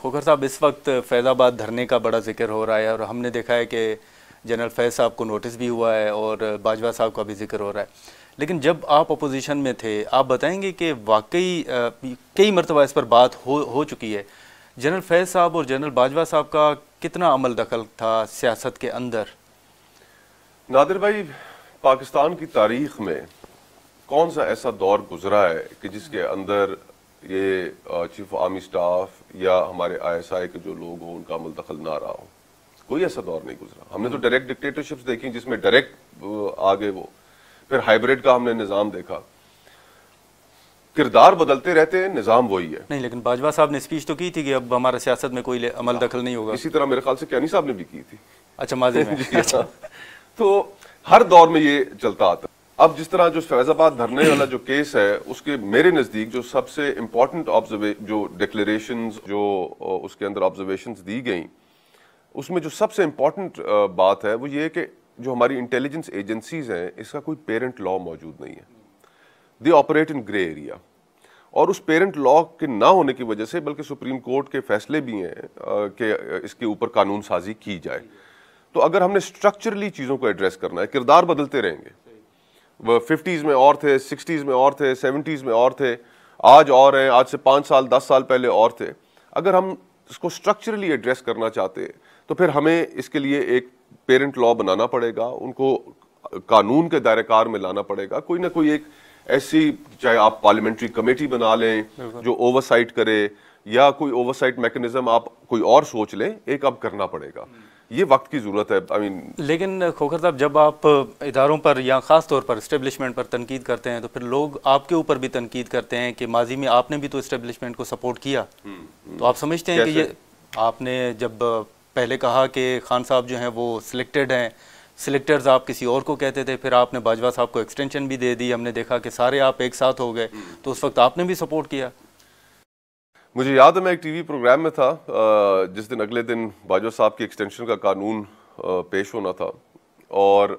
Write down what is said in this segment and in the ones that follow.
खोखर साहब, इस वक्त फैज़ाबाद धरने का बड़ा जिक्र हो रहा है और हमने देखा है कि जनरल फैज़ साहब को नोटिस भी हुआ है और बाजवा साहब का भी जिक्र हो रहा है। लेकिन जब आप अपोजिशन में थे, आप बताएंगे कि वाकई कई मरतबा इस पर बात हो चुकी है, जनरल फैज़ साहब और जनरल बाजवा साहब का कितना अमल दखल था सियासत के अंदर? नादिर भाई, पाकिस्तान की तारीख में कौन सा ऐसा दौर गुजरा है कि जिसके अंदर ये चीफ ऑफ आर्मी स्टाफ या हमारे ISI के जो लोग हों उनका अमल दखल ना रहा हो? कोई ऐसा दौर नहीं गुजरा। हमने तो डायरेक्ट डिक्टेटरशिप्स देखी जिसमें डायरेक्ट आ गए वो, फिर हाइब्रिड का हमने निजाम देखा। किरदार बदलते रहते हैं, निजाम वही है। नहीं, लेकिन बाजवा साहब ने स्पीच तो की थी कि अब हमारा सियासत में कोई अमल दखल नहीं होगा। इसी तरह मेरे ख्याल से कैनी साहब ने भी की थी। अच्छा, माजी में। अच्छा। तो हर दौर में ये चलता आता। अब जिस तरह जो फैजाबाद धरने वाला जो केस है, उसके मेरे नजदीक जो सबसे इंपॉर्टेंट जो डिक्लेरेशंस जो उसके अंदर ऑब्जर्वेशंस दी गई, उसमें जो सबसे इंपॉर्टेंट बात है वो ये कि जो हमारी इंटेलिजेंस एजेंसीज हैं, इसका कोई पेरेंट लॉ मौजूद नहीं है। They operate in grey area. और उस पेरेंट लॉ के ना होने की वजह से बल्कि सुप्रीम कोर्ट के फैसले भी हैं कि इसके ऊपर कानून साजी की जाए। तो अगर हमने स्ट्रक्चरली चीज़ों को एड्रेस करना है, किरदार बदलते रहेंगे। वो 50s में और थे, 60s में और थे, 70s में और थे, आज और हैं, आज से 5 साल 10 साल पहले और थे। अगर हम इसको स्ट्रक्चरली एड्रेस करना चाहते हैं तो फिर हमें इसके लिए एक पेरेंट लॉ बनाना पड़ेगा, उनको कानून के दायरेकार में लाना पड़ेगा। कोई ना कोई एक ऐसी, चाहे आप पार्लियामेंट्री कमेटी बना लें जो ओवरसाइट करे, या कोई ओवरसाइट मैकेनिज्म आप कोई और सोच लें, एक अब करना पड़ेगा। ये वक्त की ज़रूरत है। आई मीन लेकिन खोखर साहब, जब आप इदारों पर या ख़ास तौर पर इस्टेब्लिशमेंट पर तनकीद करते हैं तो फिर लोग आपके ऊपर भी तनकीद करते हैं कि माजी में आपने भी तो इस्टेब्लिशमेंट को सपोर्ट किया। तो आप समझते हैं कि ये आपने जब पहले कहा कि खान साहब जो हैं वो सिलेक्टेड हैं, सिलेक्टर्स आप किसी और को कहते थे, फिर आपने बाजवा साहब को एक्सटेंशन भी दे दी, हमने देखा कि सारे आप एक साथ हो गए, तो उस वक्त आपने भी सपोर्ट किया। मुझे याद है मैं एक टीवी प्रोग्राम में था जिस दिन अगले दिन बाजवा साहब की एक्सटेंशन का कानून पेश होना था, और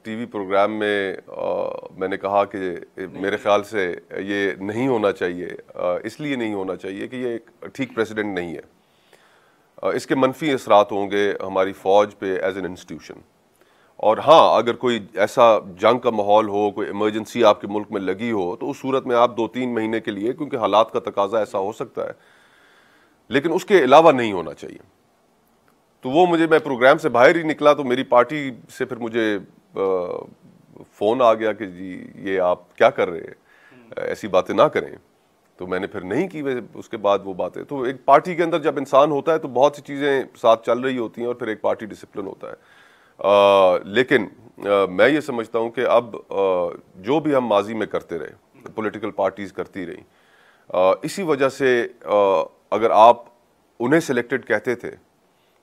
टीवी प्रोग्राम में मैंने कहा कि मेरे ख्याल से ये नहीं होना चाहिए, इसलिए नहीं होना चाहिए कि ये एक ठीक प्रेसिडेंट नहीं है। इसके मनफी असरात होंगे हमारी फ़ौज पे एज एन इंस्टीट्यूशन। और हाँ, अगर कोई ऐसा जंग का माहौल हो, कोई इमरजेंसी आपके मुल्क में लगी हो, तो उस सूरत में आप 2-3 महीने के लिए, क्योंकि हालात का तकाजा ऐसा हो सकता है, लेकिन उसके अलावा नहीं होना चाहिए। तो वो मैं प्रोग्राम से बाहर ही निकला तो मेरी पार्टी से फिर मुझे फ़ोन आ गया कि जी ये आप क्या कर रहे हैं, ऐसी बातें ना करें। तो मैंने फिर नहीं की उसके बाद वो बातें। तो एक पार्टी के अंदर जब इंसान होता है तो बहुत सी चीज़ें साथ चल रही होती हैं और फिर एक पार्टी डिसिप्लिन होता है। लेकिन मैं ये समझता हूँ कि अब जो भी हम माजी में करते रहे, पॉलिटिकल पार्टीज करती रही, इसी वजह से अगर आप उन्हें सिलेक्टेड कहते थे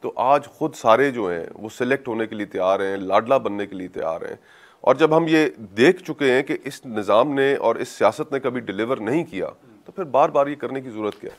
तो आज खुद सारे जो हैं वो सिलेक्ट होने के लिए तैयार हैं, लाडला बनने के लिए तैयार हैं। और जब हम ये देख चुके हैं कि इस निज़ाम ने और इस सियासत ने कभी डिलीवर नहीं किया, तो फिर बार बार ये करने की ज़रूरत क्या है?